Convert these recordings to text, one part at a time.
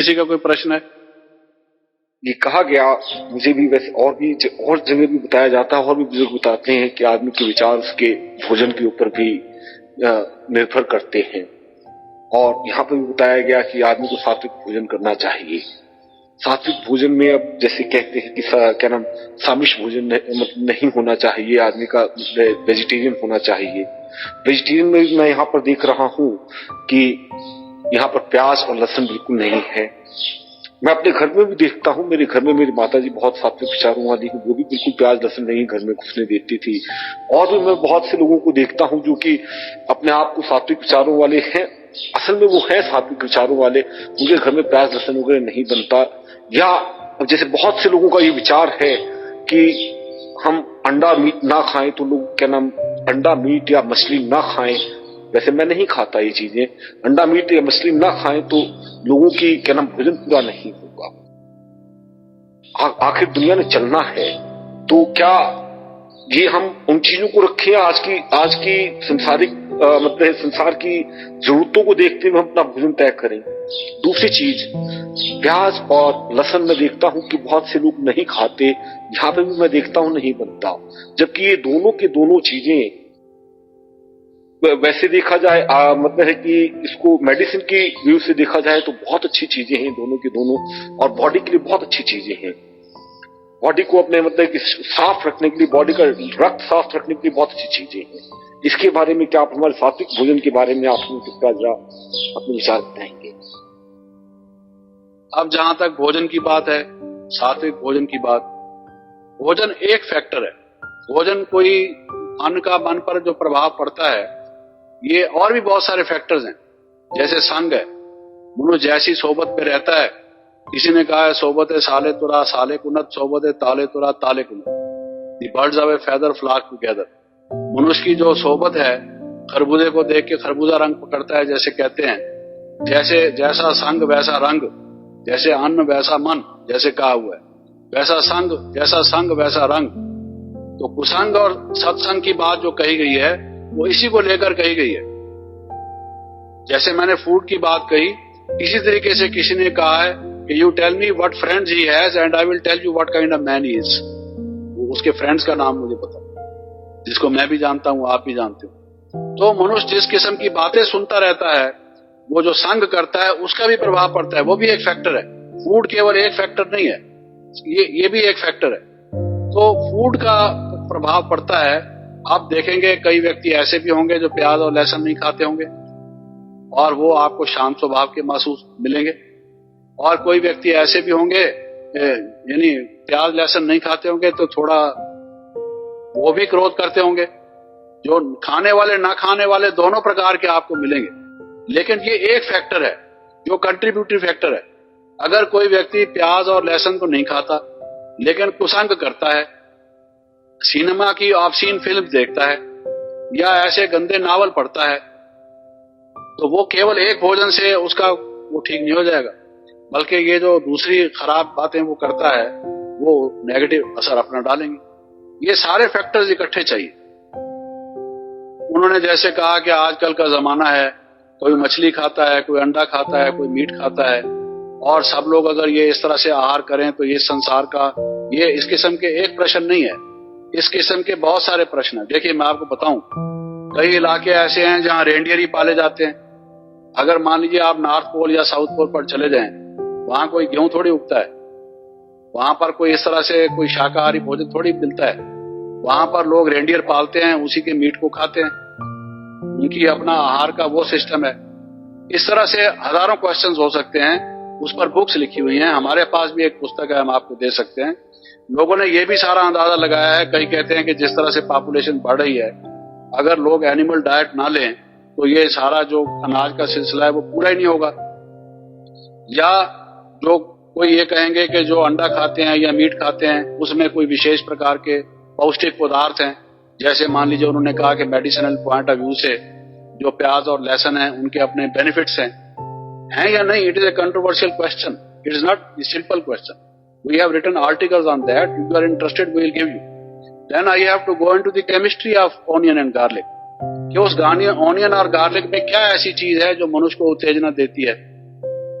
किसी का कोई प्रश्न है? ये कहा गया, मुझे भी वैसे और जगह भी बताया जाता है, और भी बुजुर्ग बताते हैं कि आदमी के विचार उसके भोजन के ऊपर भी निर्भर करते हैं। और यहाँ पर भी बताया गया कि आदमी को सात्विक भोजन करना चाहिए। सात्विक भोजन में अब जैसे कहते हैं कि क्या नाम, सामिष भोजन नहीं होना चाहिए, आदमी का वेजिटेरियन होना चाहिए। वेजिटेरियन में मैं यहाँ पर देख रहा हूँ कि यहाँ पर प्याज और लहसुन बिल्कुल नहीं है। मैं अपने घर में भी देखता हूँ, मेरे घर में मेरी माता जी बहुत सात्विक विचारों वाली है, वो भी बिल्कुल प्याज लहसुन नहीं घर में घुसने देती थी। और भी मैं बहुत से लोगों को देखता हूँ जो कि अपने आप को सात्विक विचारों वाले हैं, असल में वो है सात्विक विचारों वाले, उनके घर में प्याज लहसुन वगैरह नहीं बनता। या जैसे बहुत से लोगों का ये विचार है कि हम अंडा मीट ना खाएं तो लोग क्या नाम, अंडा मीट या मछली ना खाएं। वैसे मैं नहीं खाता ये चीजें, अंडा मीट या मछली ना खाएं तो लोगों की क्या नाम भोजन पूरा नहीं होगा। आखिर दुनिया में चलना है तो क्या ये हम उन चीजों को रखें आज की संसारिक मतलब संसार की जरूरतों को देखते हुए हम अपना भोजन तय करें। दूसरी चीज, प्याज और लहसुन में देखता हूं कि बहुत से लोग नहीं खाते, यहाँ पे भी मैं देखता हूं नहीं बनता, जबकि ये दोनों की दोनों चीजें वैसे देखा जाए मतलब है कि इसको मेडिसिन की व्यू से देखा जाए तो बहुत अच्छी चीजें हैं दोनों की दोनों, और बॉडी के लिए बहुत अच्छी चीजें हैं। बॉडी को अपने मतलब कि साफ रखने के लिए, बॉडी का रक्त साफ रखने के लिए बहुत अच्छी चीजें हैं। इसके बारे में क्या आप हमारे सात्विक भोजन के बारे में आप जरा अपने विचार बताएंगे? अब जहां तक भोजन की बात है, सात्विक भोजन की बात, भोजन एक फैक्टर है। भोजन कोई अन्न का मन पर जो प्रभाव पड़ता है, ये और भी बहुत सारे फैक्टर्स हैं। जैसे संग है, मनुष्य जैसी सोबत पे रहता है, किसी ने कहा है सोबत है साले तुरा साले कुनत, सोबत है ताले तुरा ताले कुनत, the birds of a feather flock together. मनुष्य की जो सोबत है, खरबूजे को देख के खरबूजा रंग पकड़ता है, जैसे कहते हैं, जैसा संग वैसा रंग, जैसे अन्न वैसा मन, जैसे कहा हुआ है, वैसा संग जैसा संग वैसा रंग। तो कुसंग और सत्संग की बात जो कही गई है वो इसी को लेकर कही गई है। जैसे मैंने फूड की बात कही, इसी तरीके से किसी ने कहा है कि you tell me what friends he has and I will tell you what kind of man he is. उसके फ्रेंड्स का नाम मुझे पता, जिसको मैं भी जानता हूं, आप भी जानते हो। तो मनुष्य जिस किस्म की बातें सुनता रहता है, वो जो संग करता है उसका भी प्रभाव पड़ता है, वो भी एक फैक्टर है। फूड केवल एक फैक्टर नहीं है, ये भी एक फैक्टर है। तो फूड का प्रभाव पड़ता है। आप देखेंगे कई व्यक्ति ऐसे भी होंगे जो प्याज और लहसुन नहीं खाते होंगे और वो आपको शांत स्वभाव के महसूस मिलेंगे, और कोई व्यक्ति ऐसे भी होंगे यानी प्याज लहसुन नहीं खाते होंगे तो थोड़ा वो भी क्रोध करते होंगे। जो खाने वाले ना खाने वाले दोनों प्रकार के आपको मिलेंगे। लेकिन ये एक फैक्टर है जो कंट्रीब्यूटरी फैक्टर है। अगर कोई व्यक्ति प्याज और लहसुन को नहीं खाता लेकिन कुसंग करता है, सिनेमा की ऑब्सीन फिल्म देखता है या ऐसे गंदे नावल पढ़ता है, तो वो केवल एक भोजन से उसका वो ठीक नहीं हो जाएगा, बल्कि ये जो दूसरी खराब बातें वो करता है वो नेगेटिव असर अपना डालेंगे। ये सारे फैक्टर्स इकट्ठे चाहिए। उन्होंने जैसे कहा कि आजकल का जमाना है, कोई मछली खाता है, कोई अंडा खाता है, कोई मीट खाता है, और सब लोग अगर ये इस तरह से आहार करें तो ये संसार का, ये इस किस्म के एक प्रश्न नहीं है, इस किस्म के बहुत सारे प्रश्न है। देखिए मैं आपको बताऊं, कई इलाके ऐसे हैं जहां रेंडियर ही पाले जाते हैं। अगर मान लीजिए आप नॉर्थ पोल या साउथ पोल पर चले जाएं, वहां कोई गेहूं थोड़ी उगता है, वहां पर कोई इस तरह से कोई शाकाहारी भोजन थोड़ी मिलता है। वहां पर लोग रेंडियर पालते हैं, उसी के मीट को खाते हैं, उनकी अपना आहार का वो सिस्टम है। इस तरह से हजारों क्वेश्चंस हो सकते हैं, उस पर बुक्स लिखी हुई हैं। हमारे पास भी एक पुस्तक है, हम आपको दे सकते हैं। लोगों ने ये भी सारा अंदाजा लगाया है, कई कहते हैं कि जिस तरह से पॉपुलेशन बढ़ रही है, अगर लोग एनिमल डाइट ना लें तो ये सारा जो अनाज का सिलसिला है वो पूरा ही नहीं होगा। या जो कोई ये कहेंगे कि जो अंडा खाते हैं या मीट खाते हैं उसमें कोई विशेष प्रकार के पौष्टिक पदार्थ हैं, जैसे मान लीजिए उन्होंने कहा कि मेडिसिनल पॉइंट ऑफ व्यू से जो प्याज और लहसुन है उनके अपने बेनिफिट्स हैं या नहीं। It is a controversial question, it is not a simple question. We have written articles on that. If you are interested, we will give you. Then I have to go into the chemistry of onion and garlic. कि उस onion और garlic में क्या ऐसी चीज है जो मनुष्य को उत्तेजना देती है।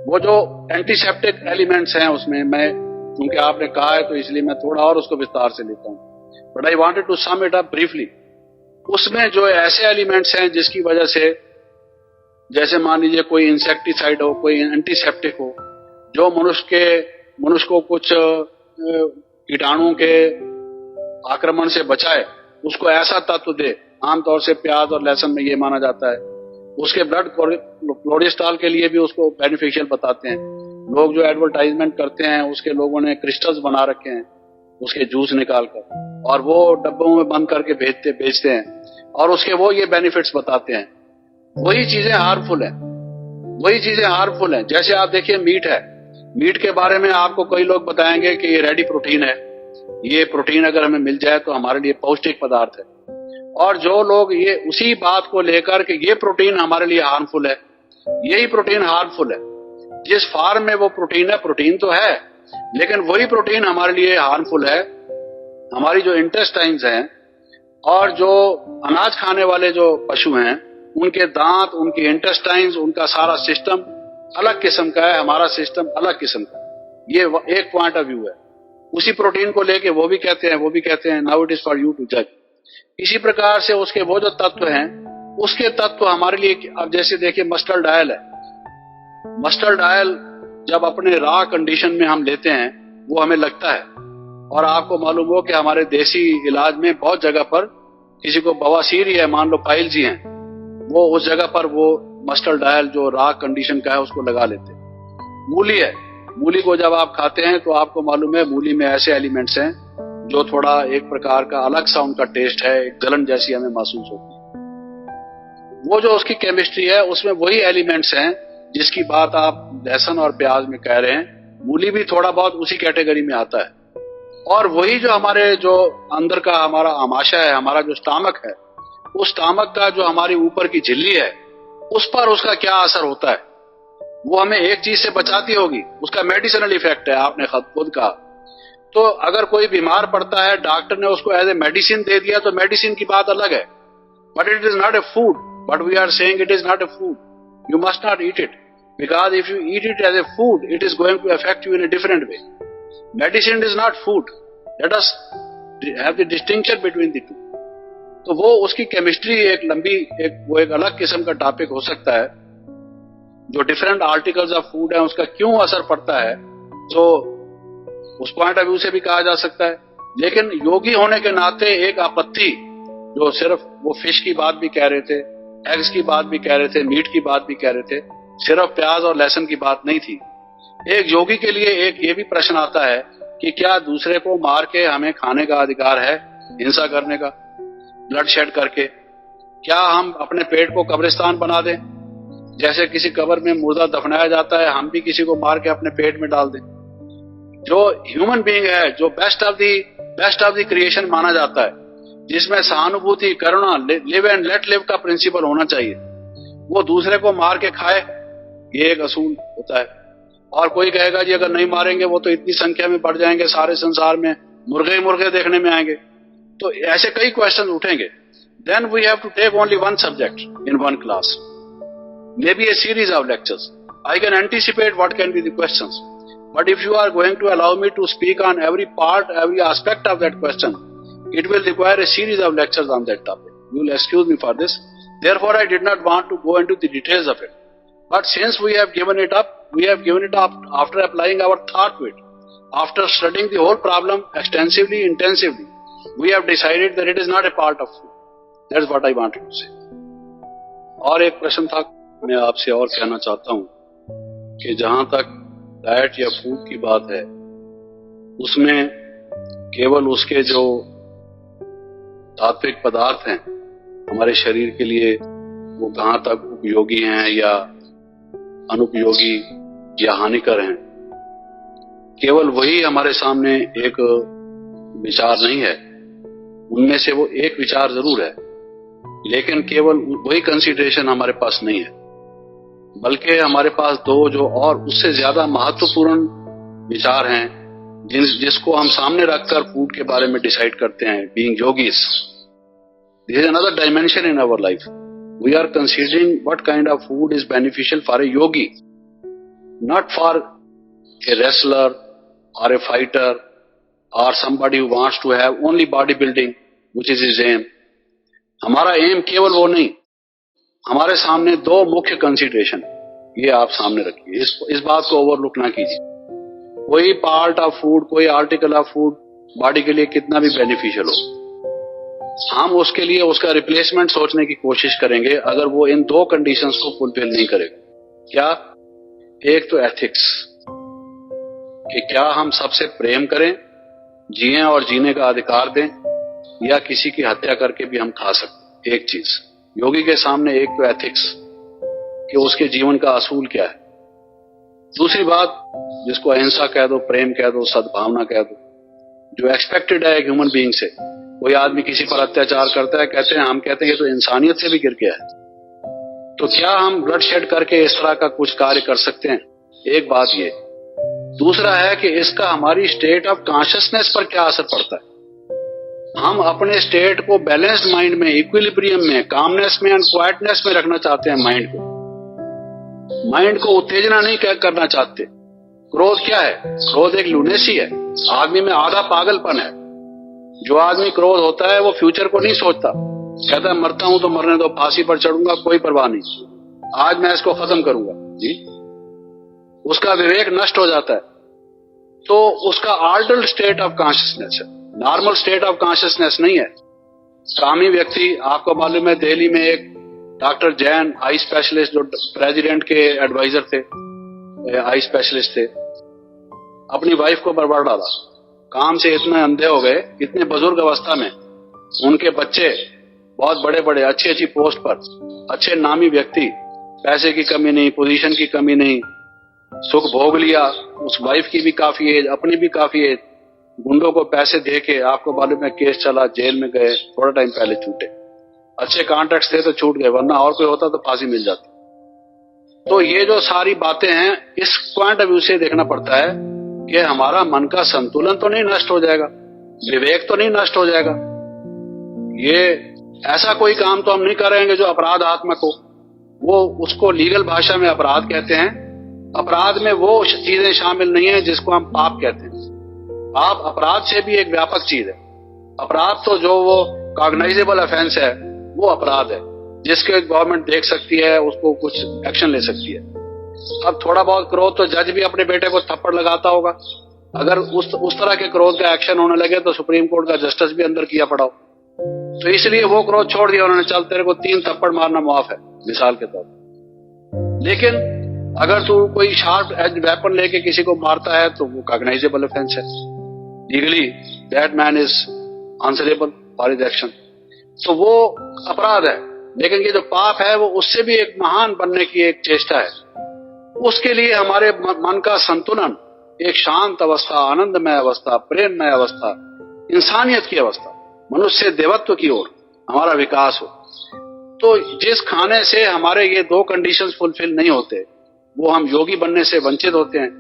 वो जो एंटीसेप्टिक एलिमेंट्स हैं उसमें, मैं क्योंकि आपने कहा है तो इसलिए मैं थोड़ा और उसको विस्तार से लेता हूं, but I wanted to sum it up briefly. उसमें जो ऐसे एलिमेंट्स हैं जिसकी वजह से, जैसे मान लीजिए कोई इंसेक्टिसाइड हो, कोई एंटीसेप्टिक हो, जो मनुष्य को कुछ कीटाणुओं के आक्रमण से बचाए, उसको ऐसा तत्व दे। आमतौर से प्याज और लहसुन में ये माना जाता है। उसके ब्लड कोलेस्ट्रॉल के लिए भी उसको बेनिफिशियल बताते हैं। लोग जो एडवर्टाइजमेंट करते हैं उसके लोगों ने क्रिस्टल्स बना रखे हैं उसके जूस निकाल कर, और वो डब्बों में बंद करके बेचते हैं, और उसके वो ये बेनिफिट्स बताते हैं। वही चीजें हार्मफुल हैं। जैसे आप देखिए मीट है, मीट के बारे में आपको कई लोग बताएंगे कि ये रेडी प्रोटीन है, ये प्रोटीन अगर हमें मिल जाए तो हमारे लिए पौष्टिक पदार्थ है। और जो लोग ये उसी बात को लेकर कि ये प्रोटीन हमारे लिए हार्मफुल है, यही प्रोटीन हार्मफुल है, जिस फार्म में वो प्रोटीन है, प्रोटीन तो है लेकिन वही प्रोटीन हमारे लिए हार्मफुल है। हमारी जो इंटेस्टाइन्स हैं और जो अनाज खाने वाले जो पशु हैं, उनके दांत, उनके इंटेस्टाइन्स, उनका सारा सिस्टम अलग किस्म का है, हमारा सिस्टम अलग किस्म का है। ये एक पॉइंट ऑफ व्यू है। उसी प्रोटीन को लेके वो भी कहते हैं now it is for you to जज। इसी प्रकार से उसके वो जो तत्व हैं, उसके तत्व हमारे लिए, अब जैसे देखिए मस्टर्ड ऑयल है, मस्टर्ड ऑयल जब अपने रॉ कंडीशन में हम लेते हैं वो हमें लगता है, और आपको मालूम हो कि हमारे देसी इलाज में बहुत जगह पर किसी को बवासीर ही है, मान लो पाइल्स ही हैं, वो उस जगह पर वो मस्टर्ड ऑयल जो रॉ कंडीशन का है उसको लगा लेते हैं। मूली है, मूली को जब आप खाते हैं तो आपको मालूम है मूली में ऐसे एलिमेंट्स हैं जो थोड़ा एक प्रकार का अलग सा उनका टेस्ट है, एक जलन जैसी हमें महसूस होती है। वो जो उसकी केमिस्ट्री है उसमें वही एलिमेंट्स हैं जिसकी बात आप लहसुन और प्याज में कह रहे हैं। मूली भी थोड़ा बहुत उसी कैटेगरी में आता है। और वही जो हमारे जो अंदर का हमारा आमाशय है, हमारा जो स्टमक है, उस स्टमक का जो हमारी ऊपर की झिल्ली है, उस पर उसका क्या असर होता है, वो हमें एक चीज से बचाती होगी, उसका मेडिसिनल इफेक्ट है। आपने खुद कहा, तो अगर कोई बीमार पड़ता है, डॉक्टर ने उसको एज ए मेडिसिन दे दिया तो मेडिसिन की बात अलग है, but it is not a food. But we are saying it is not a food, you must not eat it, because if you eat it as a food, it is going to affect you in a different way. Medicine is not food. Let us have the distinction between the two. तो वो उसकी chemistry एक लंबी वो एक अलग किस्म का टॉपिक हो सकता है। जो डिफरेंट आर्टिकल्स ऑफ फूड है उसका क्यों असर पड़ता है, तो उस पॉइंट ऑफ व्यू से भी कहा जा सकता है। लेकिन योगी होने के नाते एक आपत्ति, जो सिर्फ वो फिश की बात भी कह रहे थे, एग्स की बात भी कह रहे थे, मीट की बात भी कह रहे थे, सिर्फ प्याज और लहसुन की बात नहीं थी। एक योगी के लिए एक ये भी प्रश्न आता है कि क्या दूसरे को मार के हमें खाने का अधिकार है, हिंसा करने का, ब्लड शेड करके? क्या हम अपने पेट को कब्रिस्तान बना दें? जैसे किसी कब्र में मुर्दा दफनाया जाता है, हम भी किसी को मार के अपने पेट में डाल दें? जो ह्यूमन बीइंग है, जो बेस्ट ऑफ द क्रिएशन माना जाता है, जिसमें सहानुभूति, करुणा, लिव एंड लेट लिव का प्रिंसिपल होना चाहिए, वो दूसरे को मार के खाए, ये एक असूल होता है। और कोई कहेगा जी अगर नहीं मारेंगे वो तो इतनी संख्या में बढ़ जाएंगे, सारे संसार में मुर्गे देखने में आएंगे। तो ऐसे कई क्वेश्चन उठेंगे। Then we have to take only one subject in one class, may be a series of lectures. I can anticipate what can be the questions, but if you are going to allow me to speak on every part, every aspect of that question, it will require a series of lectures on that topic. You will excuse me for this. Therefore, I did not want to go into the details of it. But since we have given it up after applying our thought to it, after studying the whole problem extensively, intensively, we have decided that it is not a part of food. That's what I wanted to say. और एक प्रश्न था, मैं आपसे और कहना चाहता हूँ कि जहां तक डाइट या फूड की बात है, उसमें केवल उसके जो तात्विक पदार्थ हैं हमारे शरीर के लिए, वो कहां तक उपयोगी हैं या अनुपयोगी या हानिकर हैं, केवल वही हमारे सामने एक विचार नहीं है। उनमें से वो एक विचार जरूर है, लेकिन केवल वही कंसीडरेशन हमारे पास नहीं है, बल्कि हमारे पास दो जो और उससे ज्यादा महत्वपूर्ण विचार हैं, जिसको हम सामने रखकर फूड के बारे में डिसाइड करते हैं। Being yogis, this is another dimension in our life. We are considering what kind of food is beneficial for a yogi. not for a wrestler or a fighter or somebody who wants to have only bodybuilding, which is his aim. हमारा M केवल वो नहीं, हमारे सामने दो मुख्य consideration, ये आप सामने रखिए, इस बात को ओवरलुक ना कीजिए। कोई पार्ट ऑफ फूड, कोई आर्टिकल ऑफ फूड बॉडी के लिए कितना भी बेनिफिशियल हो, हम उसके लिए उसका रिप्लेसमेंट सोचने की कोशिश करेंगे अगर वो इन दो कंडीशंस को फुलफिल नहीं करेगा। क्या? एक तो एथिक्स, कि क्या हम सबसे प्रेम करें, जिएं और जीने का अधिकार दें, या किसी की हत्या करके भी हम खा सकते। एक चीज योगी के सामने, एक तो एथिक्स कि उसके जीवन का असूल क्या है। दूसरी बात, जिसको अहिंसा कह दो, प्रेम कह दो, सद्भावना कह दो, जो एक्सपेक्टेड है एक ह्यूमन बीइंग से। कोई आदमी किसी पर अत्याचार करता है, कहते हैं, हम कहते हैं ये तो इंसानियत से भी गिर गया है, तो क्या हम ब्लड शेड करके इस तरह का कुछ कार्य कर सकते हैं? एक बात ये। दूसरा है कि इसका हमारी स्टेट ऑफ कॉन्शियसनेस पर क्या असर पड़ता है। हम अपने स्टेट को बैलेंस्ड माइंड में, इक्विलिब्रियम में, कामनेस में एंड क्वाइटनेस में रखना चाहते हैं। माइंड को उत्तेजना नहीं करना चाहते। क्रोध क्या है? क्रोध एक लुनेसी है, आदमी में आधा पागलपन है। जो आदमी क्रोध होता है वो फ्यूचर को नहीं सोचता, कहता है मरता हूं तो मरने दो, फांसी पर चढ़ूंगा, कोई परवाह नहीं, आज मैं इसको खत्म करूंगा जी। उसका विवेक नष्ट हो जाता है। तो उसका आर्डल्ड स्टेट ऑफ कॉन्शियसनेस है, नॉर्मल स्टेट ऑफ कॉन्शियसनेस नहीं है। कामी व्यक्ति, आपको मालूम है दिल्ली में एक डॉक्टर जैन, आई स्पेशलिस्ट, जो प्रेसिडेंट के एडवाइजर थे, आई स्पेशलिस्ट थे, अपनी वाइफ को बर्बाद डाला। काम से इतना अंधे हो गए, इतने बुजुर्ग अवस्था में, उनके बच्चे बहुत बड़े बड़े अच्छी अच्छी पोस्ट पर, अच्छे नामी व्यक्ति, पैसे की कमी नहीं, पोजीशन की कमी नहीं, सुख भोग लिया। उस वाइफ की भी काफी एज, अपनी भी काफी एज, गुंडों को पैसे दे के, आपको मालूम है केस चला, जेल में गए, थोड़ा टाइम पहले छूटे। अच्छे कॉन्ट्रैक्ट्स थे तो छूट गए, वरना और कोई होता तो फांसी मिल जाती। तो ये जो सारी बातें हैं, इस पॉइंट ऑफ व्यू से देखना पड़ता है कि हमारा मन का संतुलन तो नहीं नष्ट हो जाएगा, विवेक तो नहीं नष्ट हो जाएगा। ये ऐसा कोई काम तो हम नहीं करेंगे जो अपराधात्मक हो। वो उसको लीगल भाषा में अपराध कहते हैं। अपराध में वो चीजें शामिल नहीं है जिसको हम पाप कहते हैं। पाप अपराध से भी एक व्यापक चीज है। अपराध तो जो वो कॉग्नाइजेबल ऑफेंस है वो अपराध है, जिसके गवर्नमेंट देख सकती है, उसको कुछ एक्शन ले सकती है। अब थोड़ा बहुत क्रोध तो जज भी अपने बेटे को थप्पड़ लगाता होगा। अगर उस तरह के क्रोध का एक्शन होने लगे तो सुप्रीम कोर्ट का जस्टिस भी अंदर किया पड़ा हो। तो इसलिए वो क्रोध छोड़ दिया उन्होंने, चल तेरे को 3 थप्पड़ मारना माफ है, मिसाल के तौर पर। लेकिन अगर तू कोई शार्प एज वेपन लेके किसी को मारता है तो वो कॉग्नाइजेबल ऑफेंस है। Legally that man is answerable for his action. तो वो अपराध है। लेकिन ये जो पाप है वो उससे भी एक महान बनने की एक चेष्टा है। उसके लिए हमारे मन का संतुलन, एक शांत अवस्था, आनंदमय अवस्था, प्रेममय अवस्था, इंसानियत की अवस्था, मनुष्य देवत्व की ओर हमारा विकास हो। तो जिस खाने से हमारे ये 2 कंडीशंस फुलफिल नहीं होते, वो हम योगी बनने से वंचित होते हैं,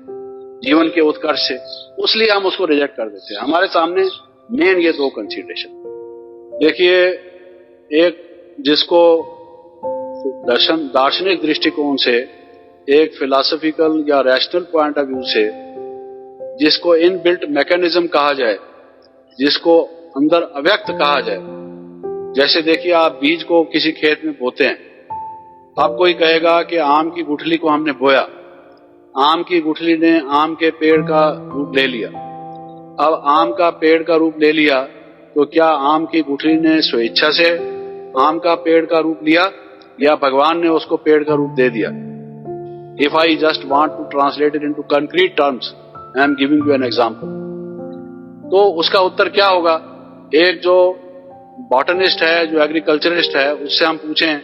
जीवन के उत्कर्ष से, उसलिए हम उसको रिजेक्ट कर देते हैं। हमारे सामने मेन ये 2 कंसीडरेशन। देखिए, एक जिसको दार्शनिक दृष्टिकोण से, एक फिलॉसफिकल या रैशनल पॉइंट ऑफ व्यू से, जिसको इनबिल्ट मैकेनिज्म कहा जाए, जिसको अंदर अव्यक्त कहा जाए। जैसे देखिए, आप बीज को किसी खेत में बोते हैं, अब कोई कहेगा कि आम की गुठली को हमने बोया, आम की गुठली ने आम के पेड़ का रूप ले लिया। अब आम का पेड़ का रूप ले लिया तो क्या आम की गुठली ने स्वेच्छा से आम का पेड़ का रूप लिया या भगवान ने उसको पेड़ का रूप दे दिया? If I just want to translate it into concrete terms, I am giving you an example. तो उसका उत्तर क्या होगा? एक जो बॉटनिस्ट है, जो एग्रीकल्चरिस्ट है, उससे हम पूछें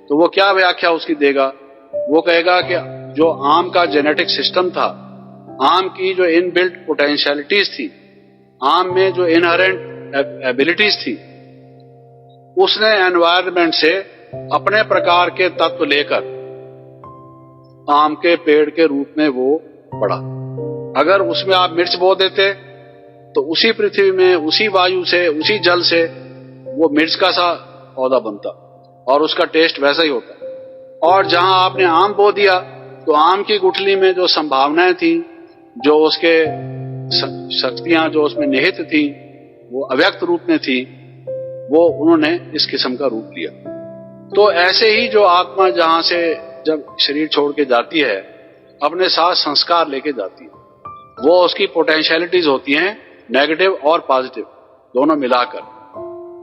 तो वो क्या व्याख्या उसकी देगा? वो कहेगा कि जो आम का जेनेटिक सिस्टम था, आम की जो इनबिल्ट पोटेंशियलिटीज थी, आम में जो इनहेरेंट एबिलिटीज थी, उसने एनवायरनमेंट से अपने प्रकार के तत्व लेकर आम के पेड़ के रूप में वो बढ़ा। अगर उसमें आप मिर्च बो देते तो उसी पृथ्वी में, उसी वायु से, उसी जल से वो मिर्च का सा पौधा बनता और उसका टेस्ट वैसा ही होता। और जहां आपने आम बो दिया तो आम की गुठली में जो संभावनाएं थी, जो उसके शक्तियां जो उसमें निहित थी, वो अव्यक्त रूप में थी, वो उन्होंने इस किस्म का रूप लिया। तो ऐसे ही जो आत्मा जहां से जब शरीर छोड़ के जाती है, अपने साथ संस्कार लेके जाती है। वो उसकी पोटेंशियलिटीज होती हैं, नेगेटिव और पॉजिटिव दोनों मिलाकर।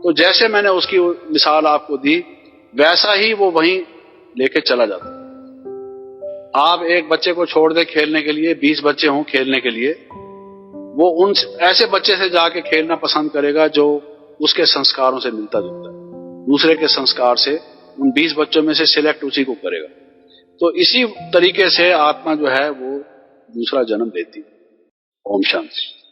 तो जैसे मैंने उसकी मिसाल आपको दी, वैसा ही वो वहीं लेके चला जाता है। आप एक बच्चे को छोड़ दे खेलने के लिए, 20 बच्चे हों खेलने के लिए, वो उन ऐसे बच्चे से जाके खेलना पसंद करेगा जो उसके संस्कारों से मिलता जुलता है। दूसरे के संस्कार से उन 20 बच्चों में से सिलेक्ट उसी को करेगा। तो इसी तरीके से आत्मा जो है वो दूसरा जन्म लेती है। ओम शांति।